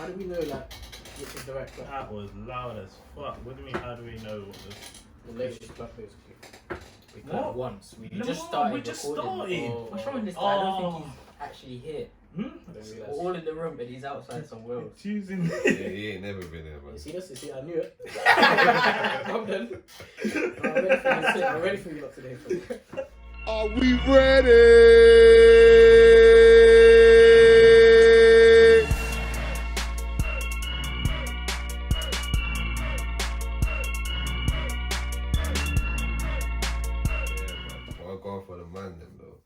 How do we know like which is the right club? That was loud as fuck. What do you mean? How do we know what this? The latest club basically. We cut once. We No, just started. we just recording. started. What's wrong with this guy? I don't think he's actually here. I don't We're realise. all in the room, but he's outside somewhere else. Choosing. Yeah, he ain't never been here, man. You see this? You see, I knew it. I'm done. I'm ready for you lot today. Are we ready? Yeah, man. Well, go for the man then, though.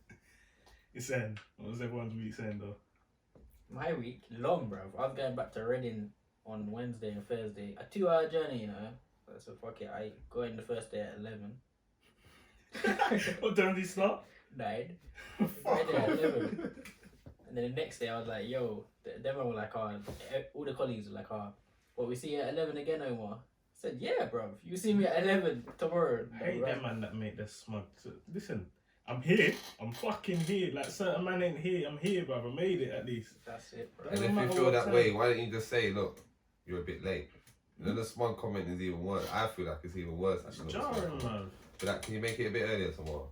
It's end. What was everyone's week saying though? My week long, bro. I was going back to Reading on Wednesday and Thursday. A 2-hour journey, you know. So fuck it. I go in the first day at 11. What time did you start? 9. Reading at 11. And then the next day I was like, yo, everyone were like, oh, all the colleagues were like, oh, well, we see you at 11 again, Omar. I said, yeah, bro. You see me at 11 tomorrow. I hate them man that make their smug. So, listen, I'm here. I'm fucking here. Like certain man ain't here. I'm here, bruv. I made it at least. That's it, bro. And No if you matter feel what that time. way, why don't you just say, look, you're a bit late? You know, the smug comment is even worse. I feel like it's even worse. That's actually, the smug jarring, comment. man. But like, can you make it a bit earlier tomorrow?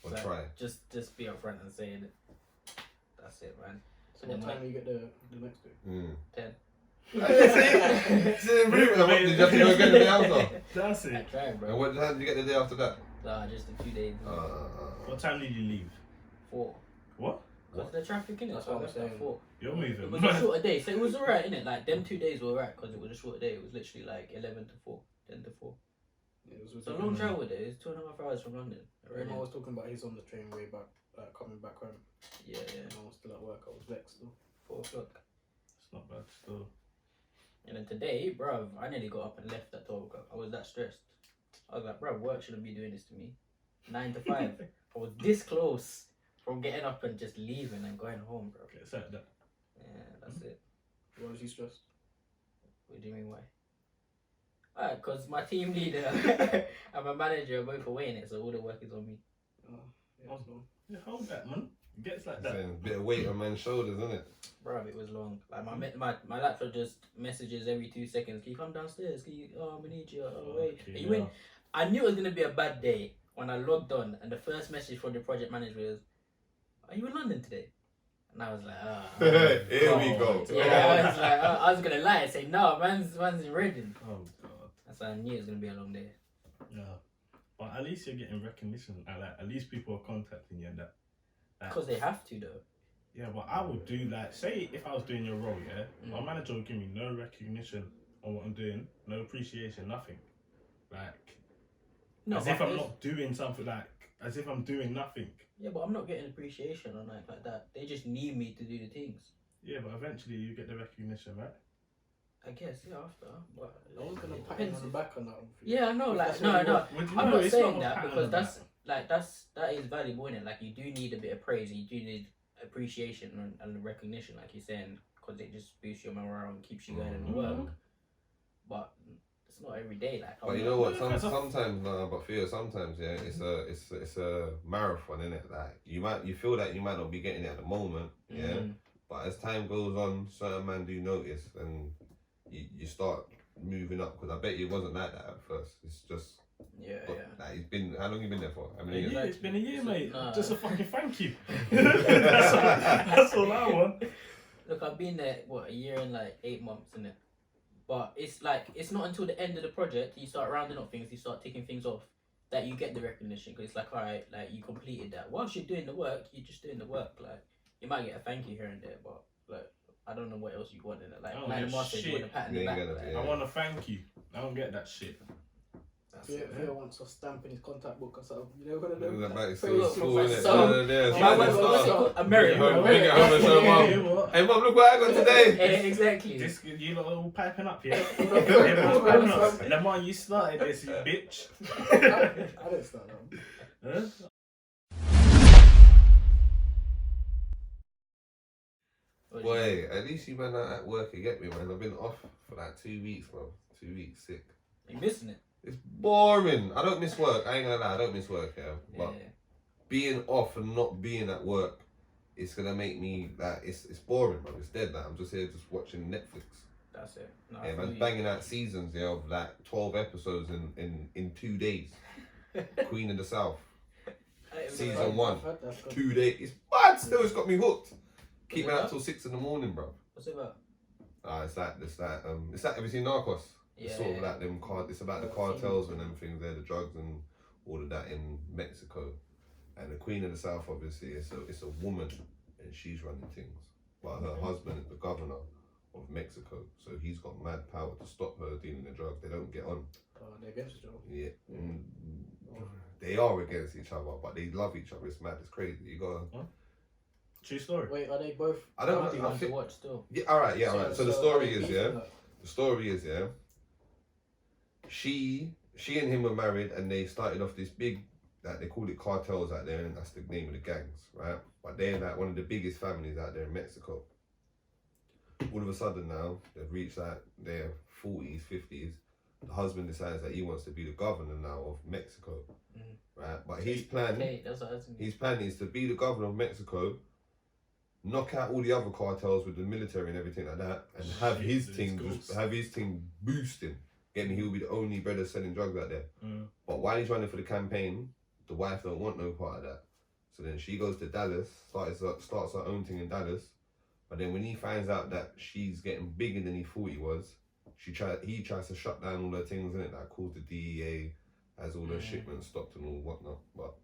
Or So, try? Just be upfront and say it. That's it, man. So what time do you get the next day? 10. See, did you have to go get the day after? That's I it. tried, bro. And what time did you get the day after that? Nah, just a few days. What time did you leave? 4. What? Because the traffic in it. That's So I what I'm left at saying. 4. You're It moving. was a shorter day, so it was alright, innit? Like, them 2 days were alright because it was a shorter day. It was literally like 11 to 4, 10 to 4. It was It's a long travel day. It's 2.5 hours from London. Remember I was talking about he's on the train way back, coming back home. Yeah, yeah. And I was still at work. I was vexed though. 4 o'clock. It's not bad still. And then today, bruv, I nearly got up and left at 12 o'clock. I was that stressed. I was like, bruv, work shouldn't be doing this to me. 9 to 5. I was this close from getting up and just leaving and going home, bro. Okay, set that. Yeah, that's it. Why was you stressed? What do you mean, why? Alright, because my team leader and my manager are both away in it, so all the work is on me. Oh, yeah, so. Yeah, hold that, man. It gets like that. Saying, bit of weight on man's shoulders, isn't it? Bruv, it was long. Like, my laptop just messages every 2 seconds. Can you come downstairs? Can you, we need you. Oh, wait. Okay, Are you yeah. in? I knew it was going to be a bad day when I logged on, and the first message from the project manager was, are you in London today? And I was like, Here we go. Yeah, I was like, I was going to lie and say, no, man's in Reading. Oh god. So I knew it was going to be a long day. Yeah. But at least you're getting recognition. And like, at least people are contacting you and that. Because they have to, though. Yeah, but I would do like, say if I was doing your role, yeah, my manager would give me no recognition on what I'm doing, no appreciation, nothing. Like, No, as if but I'm it's- not doing something, like, as if I'm doing nothing. Yeah, but I'm not getting appreciation on like that. They just need me to do the things. Yeah, but eventually you get the recognition, right? I guess, yeah, after. But I was gonna it pat him depends. on the back on that one. For you. Yeah, I know, like, That's no, what you no. want. Well, you I'm know, not it's saying not a that pat on because the that's, back. like, that is valuable, innit? Like, you do need a bit of praise, you do need appreciation and recognition, like you're saying, because it just boosts your morale and keeps you going in the work. But it's not every day, like. But you know what? Sometimes, no, but Theo, sometimes, yeah, it's a marathon, isn't it? Like you feel that you might not be getting it at the moment, yeah. But as time goes on, certain men do notice, and you start moving up. Because I bet you it wasn't like that at first. It's just. Yeah, But, yeah. like, how long you been there for? How many years? Yeah, it's been a year, mate. Nah. Just a fucking thank you. that's all I want. Look, I've been there, what, a year and like 8 months, innit? But it's like, it's not until the end of the project, you start rounding up things, you start ticking things off, that you get the recognition. Because it's like, alright, like, you completed that. Whilst you're doing the work, you're just doing the work. Like, you might get a thank you here and there, but, like, I don't know what else you want in it. Like, Oh, like the yeah, master, you want a shit. pat in the You back. ain't gonna- Like, yeah. I want to thank you. I don't get that shit. that's Theo it. Theo wants a stamp in his contact book or something. You never gonna Look know. at that back, Face still looks full, like innit? some- No, there, What's man, it it's called? American. Bring it home and show mum. Hey mum, look what I got today. Yeah, exactly. This, you lot are all piping up, yeah? Hold Yeah, on. man's piping up. Lamar, you started this, you bitch. I didn't start that. Huh? What do you Boy, at least you man are at work, you get me, man. I've been off for like 2 weeks, man. 2 weeks sick. You missing it? It's boring. I don't miss work. I ain't gonna lie, I don't miss work, yeah. Yeah. But being off and not being at work it's gonna make me like it's boring, bro. It's dead. Like I'm just here just watching Netflix. That's it. No, Yeah, man's banging out seasons of like 12 episodes in 2 days. Queen of the South, season 1, 2 days. It's bad. Still, it's got me hooked. Keep me out till 6 in the morning, bro. What's it about? It's like have you seen Narcos? It's sort of like them it's about the cartels and them things there, the drugs and all of that in Mexico. And the Queen of the South, obviously, it's a woman and she's running things. But her husband is the governor of Mexico, so he's got mad power to stop her dealing the drugs. They don't get on. They're against each other. Yeah. They are against each other, but they love each other. It's mad. It's crazy. You gotta. True story. Wait, are they both? I don't know. I think watch still. Yeah. All right. Yeah. All right. So the story is like, The story is She and him were married, and they started off this big. They called it cartels out there, and that's the name of the gangs, right? But they're like one of the biggest families out there in Mexico. All of a sudden now, they've reached like their 40s, 50s. The husband decides that he wants to be the governor now of Mexico, right? But his plan is to be the governor of Mexico, knock out all the other cartels with the military and everything like that, and have his team boosting. Getting he'll be the only brother selling drugs out there. But while he's running for the campaign, the wife don't want no part of that. So then she goes to Dallas, starts her own thing in Dallas. But then when he finds out that she's getting bigger than he thought he was, he tries to shut down all her things, innit? Like calls the DEA, has all her shipments stopped and all whatnot. But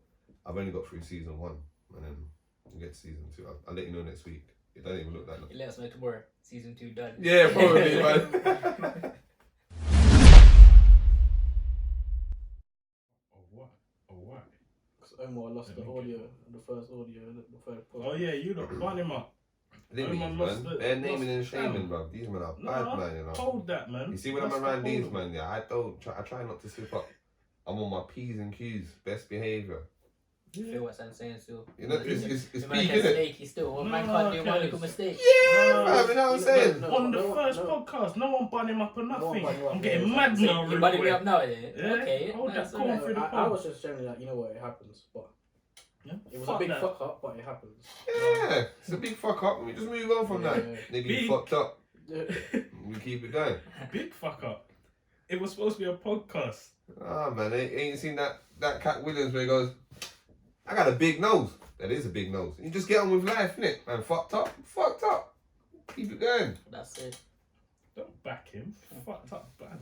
I've only got through season 1, and then we'll get to season 2. I'll let you know next week. It don't even look that long. Let us know tomorrow. Season 2 done. Yeah, probably, man. What? Because Omar lost the audio, the first audio, the third part. Oh yeah, you lot bun him up. They're naming and shaming, bro. These men are bad, man. You know. Hold that, man. You see, when I'm around these men, yeah, I try not to slip up. I'm on my P's and Q's, best behaviour. You feel what I'm saying still? You know, it's the peak, man can snake, he still. One man can't do one little mistake. Yeah, you know what I'm saying? On the first podcast, no one bun him up or nothing. I'm getting mad now. You're bunning me up now, yeah? Okay. Hold that call through the I was just generally like, you know what, it happens, but it was a big fuck up, but it happens. Yeah, it's a big fuck up. We just move on from that. Nigga, you fucked up. We keep it going. Big fuck up. It was supposed to be a podcast. Ah, man, ain't seen that Cat Williams where he goes, I got a big nose. That is a big nose. You just get on with life, innit? Man, fucked up. Keep it going. That's it. Don't back him. Fucked up, man.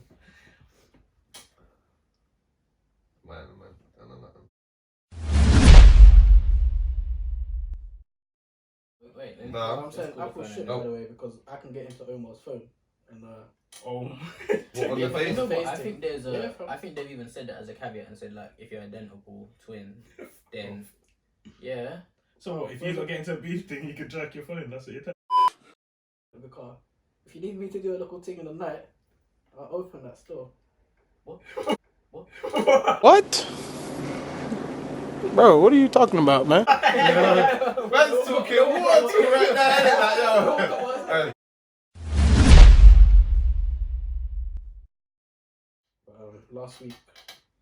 Man. I know that. Wait, no. I'm saying Apple shit, by the way, because I can get into Omar's phone and what, on the face? I think there's I think they've even said that as a caveat and said like if you're identical twin, then yeah. So what, if you don't get into a beef thing, you can jerk your phone. That's what you're telling. the car. If you need me to do a little thing in the night, I'll open that store. What? What? Bro, what are you talking about, man? Man's talking water right now. Last week,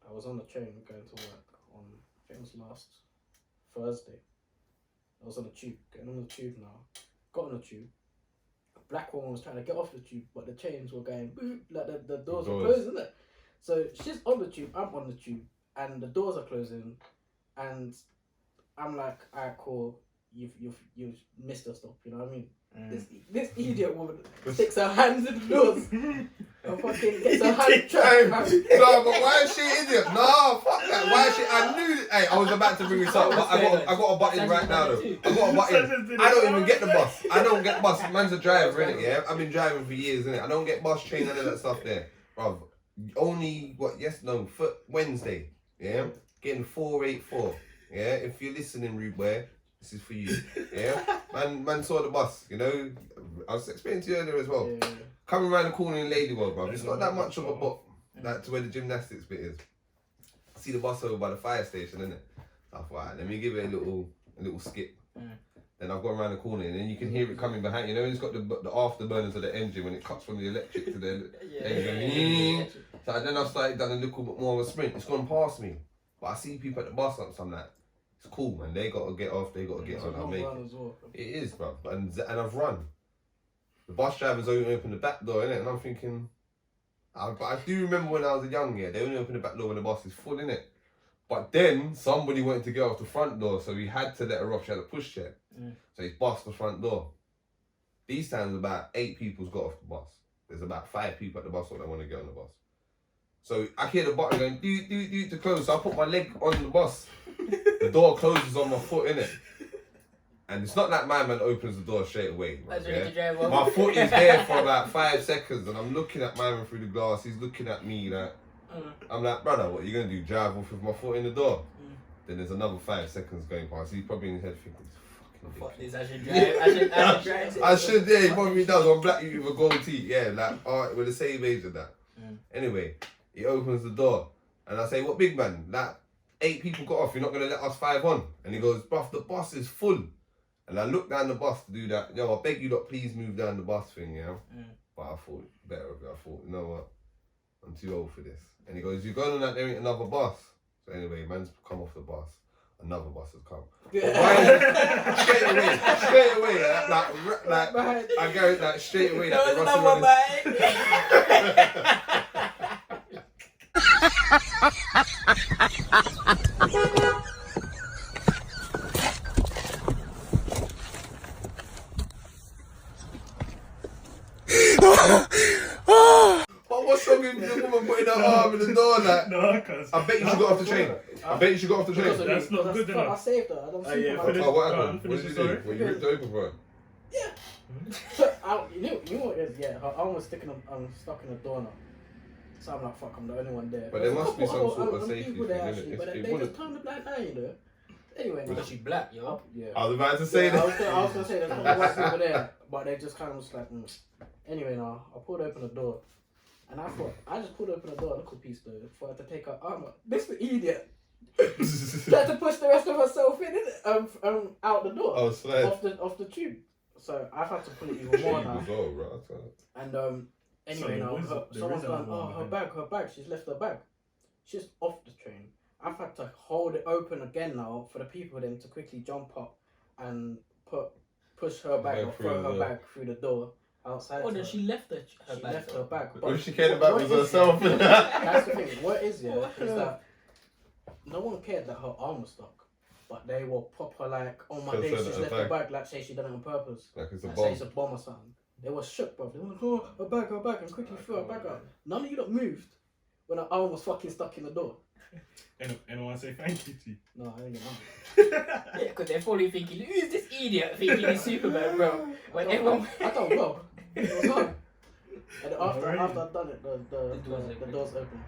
I was on the train going to work on, I think it was last Thursday. I was on the tube, getting on the tube now. Got on the tube. A black woman was trying to get off the tube, but the chains were going boop, like the doors were closed, isn't it? So she's on the tube, I'm on the tube, and the doors are closing, and I'm like, alright, cool, you've missed a stop, you know what I mean? This idiot woman sticks her hands in the doors and fucking gets her hand trapped. No, but why is she an idiot? No, fuck that. Why is she? I knew. Hey, I was about to bring this up, but I got a button right now though. I got a button. I don't even get the bus. I don't get bus. Man's a driver, innit? Yeah, I've been driving for years, innit? I don't get bus, train, none of that stuff there, bruv. Only Wednesday. Yeah, getting 484. Yeah, if you're listening, Rude Boy. This is for you, yeah? Man saw the bus, you know? I was explaining to you earlier as well. Yeah. Coming around the corner in Ladywell, bro. It's not that much of a bot, like to where the gymnastics bit is. I see the bus over by the fire station, innit? I thought, alright, let me give it a little skip. Then I've gone around the corner and then you can hear it coming behind. You know, it's got the afterburners of the engine when it cuts from the electric to the engine. So then I've started done a little bit more of a sprint. It's gone past me. But I see people at the bus stops, I'm like, It's cool, man. They got to get off. They got to get It's on. a I'll long make run it. as well. It is, bro. And I've run. The bus drivers only open the back door, innit? And I'm thinking, but I do remember when I was young, yeah, they only open the back door when the bus is full, innit? But then somebody wanted to get off the front door, so he had to let her off. She had a pushchair. So he's bust the front door. These times, about 8 people's got off the bus. There's about 5 people at the bus stop that want to get on the bus. So I hear the button going, do to close. So I put my leg on the bus. The door closes on my foot, innit? And it's not like my man opens the door straight away. That's Right, ready to drive off. my foot is there for about 5 seconds, and I'm looking at my man through the glass. He's looking at me like, I'm like, brother, what are you gonna do? Drive off with my foot in the door? Then there's another 5 seconds going past. He's probably in his head thinking, Fuck this, I should drive. I should drive. I should, yeah, he probably does. On black you with a gold teeth, yeah, like, alright, we're the same age of that. Anyway, he opens the door, and I say, what big man? Like, 8 people got off, you're not gonna let us 5 on? And he goes, bruv, the bus is full. And I look down the bus to do that. Yo, I beg you lot, please move down the bus thing, you know? But I thought, better of it. I thought, you know what? I'm too old for this. And he goes, you're going on that, there ain't another bus. So anyway, man's come off the bus. Another bus has come. straight away, like I go like straight away. There was Like, another But what's wrong with the woman putting her arm in the door like? No, cause I bet you should go off the train. I bet you should go off the train. That's not good I enough. saved her. I don't see yeah, her. finish- Oh, what go on, happened? What finish did you the do? story. Well, you ripped open for her. You know what it is? Yeah, her arm was stuck in a doorknob. So I'm like, fuck, I'm the only one there. But there There's a must be couple some sort of other safety people there thing, actually, innit? but It they wouldn't- just turned a blind eye, you know. Anyway, Because she black, yo. yeah. I was about to say Yeah, I that. was gonna say there's no white people there, but they just kind of was like, Anyway, now I pulled open the door, and I thought I just pulled open the door, little piece though, for her to take her arm up. This idiot tried to push the rest of herself in it, out the door, Oh, slide. off the tube. So I've had to pull it even more now. As well, bro. And anyway, So now there is someone's another gone. one Oh, her bag. She's left her bag. She's off the train. I've had to hold it open again now for the people then to quickly jump up and push her bag Bag or through throw the her door. bag through the door outside. Oh, to then her. she left her She bag. left her bag. What if she cared about what was is herself? it? That's the thing. What is it? What? Is that no one cared that her arm was stuck, but they were proper like, oh my days, Concerned she's at left her her bag. bag, like say she done it on purpose. Like it's a Like say bomb. it's a bomb or something. They were shook, bro. They were like, oh, her bag, and quickly threw her bag out. None of you lot moved when her arm was fucking stuck in the door. Anyone say thank you to you? No, I didn't get none. Yeah, because they're probably thinking, who's this idiot thinking he's Superman, bro? When everyone. I don't know. It was hard. And after Alright. I've done it, the doors open.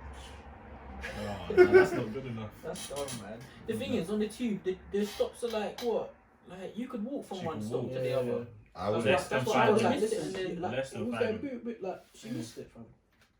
No, that's not good enough. That's dumb, man. The thing is, on the tube, the stops are like, what? Like, you could walk from You one could stop walk. to the other. I would. Less That's than what I 5 was like. minutes. Listen, like, Less than it was 5 going minutes. boot, like she missed it from.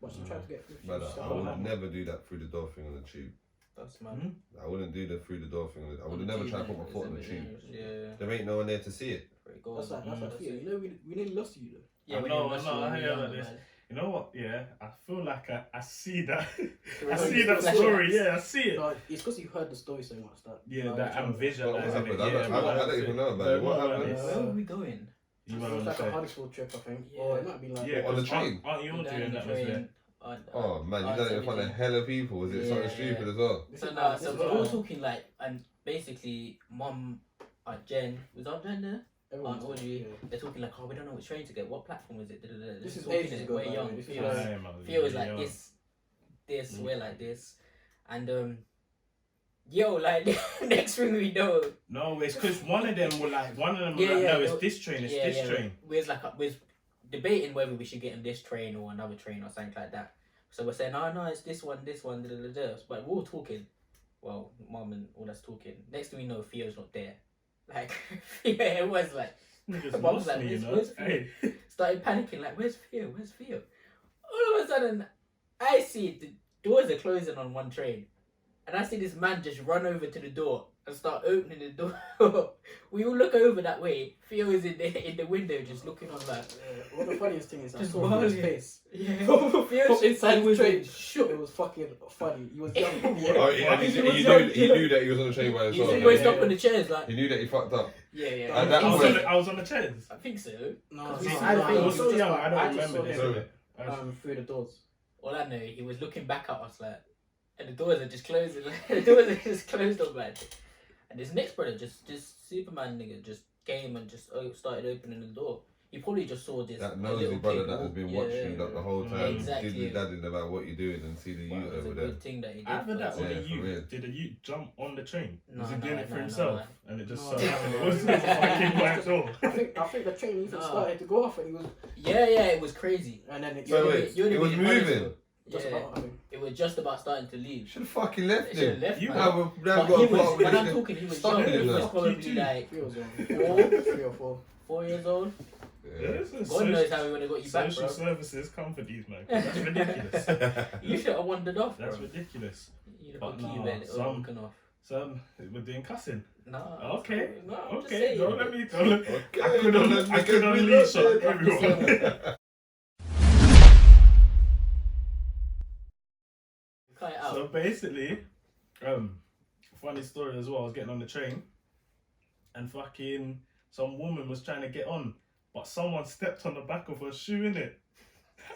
But she tried to get through. Brother, She I said, would never do that through the door thing on the tube. That's man. I wouldn't do the through the door thing. I would On have the never tried to tube, put my foot on the isn't tube. it? Yeah. There ain't no one there to see it. Where it goes. That's like That's Theo. it. You know, we nearly lost you though. Yeah, I when know, you're muscle, I when hear you're about younger, this. man. You know what? Yeah, I feel like I see that. I Right. see that Like, story. Yeah, I see it. No, it's because you've heard the story so much that. Yeah, now that it's I'm on- What visualizing happened? it. I Yeah, don't even know about it. What happened? Where were we going? You It might was like a understand. Huddersfield trip, I think. Yeah. Or it might be like. Yeah, On the 'cause train? Aren't you We all died doing on the that was there? train. Oh man, you done it in front of hella people. Was it something Yeah. stupid as well? This So is now, like- so this we're is all like- talking like, and basically, Mum, Jen, was Aunt Jen there? everyone's Aunt talking, Audrey, yeah. they're talking like, oh, we don't know which train to get. What platform is it? Da-da-da. This is talking ages it, ago, we're by the young. way. This is Feels, like- Time, I was feels really like young. this, we're like this, and yo, like next thing we know, No, it's because one of them were like, Yeah, no, yeah, it's this train, it's this train. we're debating whether we should get on this train or another train or something like that. So we're saying, oh no, it's this one, da-da-da-da. But we're all talking. Well, Mum and all that's talking. Next thing we know, Theo's not there. Like, everyone's like, Niggas Mum's lost like, me, you know. where's Hey, started panicking, like, where's Theo? Where's Theo? All of a sudden, I see the doors are closing on one train. and I see this man just run over to the door and start opening the door. We all look over that way. Theo is in the window just looking on like. What the funniest thing is, I Just saw his balling. face. Yeah. From Theo's inside the was train. shook. It was fucking funny. He was young. Oh, yeah, He he was knew that he was on the train by He's himself. always yeah. up on the chairs like. He knew that he fucked up. Yeah. At that I was, point- I was on the chairs. I think so. No, See, no, I no, think no, he was so just young, like- I don't just remember saw this. him, through the doors. All I know, he was looking back at us like, and the doors are just closing. The doors are just closed on man. And this next brother, just Superman nigga, just came and just started opening the door. He probably just saw this. That a nosy little brother kid that has walk- been yeah, watching you the whole time, Exactly. diddly-daddling about what you're doing and see the Well, youth it was over a there. good thing that he did. Either that or Yeah, the for real. youth. Did the youth jump on the train? No, Was he no, doing it for no, himself? no. And it just No, so happened no, it was no. the fucking back door. I think the train even No. started to go off, and he was, Yeah, it was crazy. and then it, So You'd wait, have been- it was you'd have been moving? punished. just Yeah, about, I mean, it was just about starting to leave. Should have fucking left Should have him. left, You man. Now we've But got he a part was, with when I'm it. talking, he was Stop young. it, He was man. probably You too. like he was young. 4 3 or 4. 4 years old. Yeah. God knows how he would have got you back, Social bro. services come for these man. That's ridiculous. You should have wandered off, bro. That's ridiculous. You'd But have got nah, key bed some- looking off. So we're doing cussing. Nah. Okay. No, I'm just Okay. saying. Don't let me. Don't let, Okay, I could don't un- let me I could get me unleash on loaded. everyone. Cut it out. So basically, funny story as well. I was getting on the train, and fucking some woman was trying to get on, but someone stepped on the back of her shoe in it,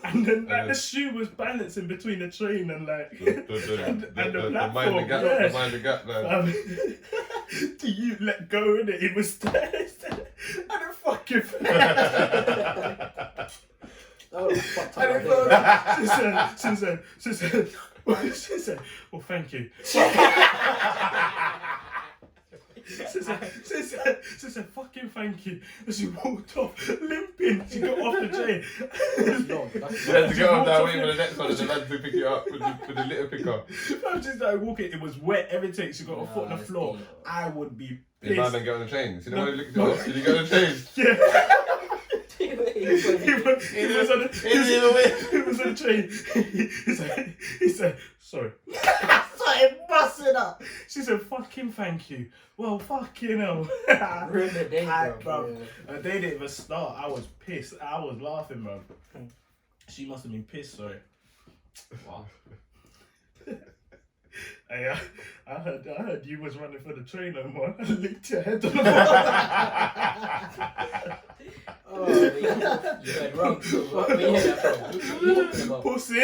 and then like, the shoe was balancing between the train and like and the platform. Mind the gap, Yeah. mind the gap now. Do you let go in it? It was and it fucking That was fucked up. And right it there. she said, well, thank you. She said, fucking thank you. And she walked off, limping. She got off the train. No, that's You had to She get on walked that off way in- for the next one and the lad to pick it up with the litter picker. I just started walking. It was wet, everything. She got her foot on the that's floor. deep. I would be Did man pissed. then get on the train? See the No. way he looked at us? Did he get on the train? Yeah. He He was on the train. He said, sorry. Started busting up. She said, fucking thank you. Well, fucking hell. Ruined the day, bro. Yeah. And they didn't even start. I was pissed. I was laughing, man. She must have been pissed, sorry. Wow. Hey, I heard you was running for the train no more. I licked your head on the Oh, You went wrong. Where you hear that from? What you talking about? pussy.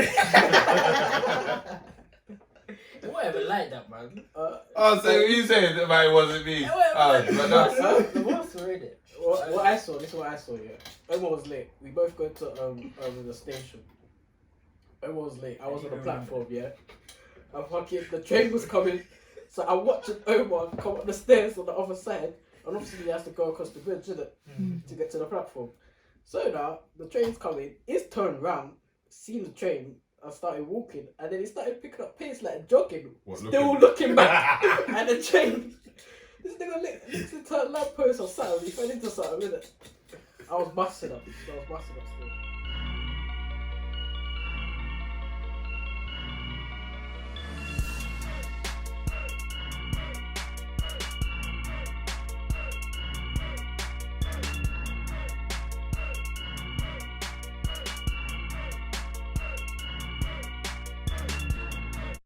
It wasn't even like that, man. Oh, so you saying that man wasn't me? It wasn't Oh, like but that. that's... The boss read it. what I saw, this is what I saw, yeah. Omar was late. We both go to the station. Omar was late. I was on the platform, yeah. And fucking the train was coming. So I watched Omar come up the stairs on the other side. And obviously he has to go across the bridge, innit? To get to the platform. So now the train's coming, he's turned round, seen the train, and started walking, and then he started picking up pace like jogging, What, still looking back at the train. This nigga looks into a lamppost or something, he fell into something, innit? I was busting up still.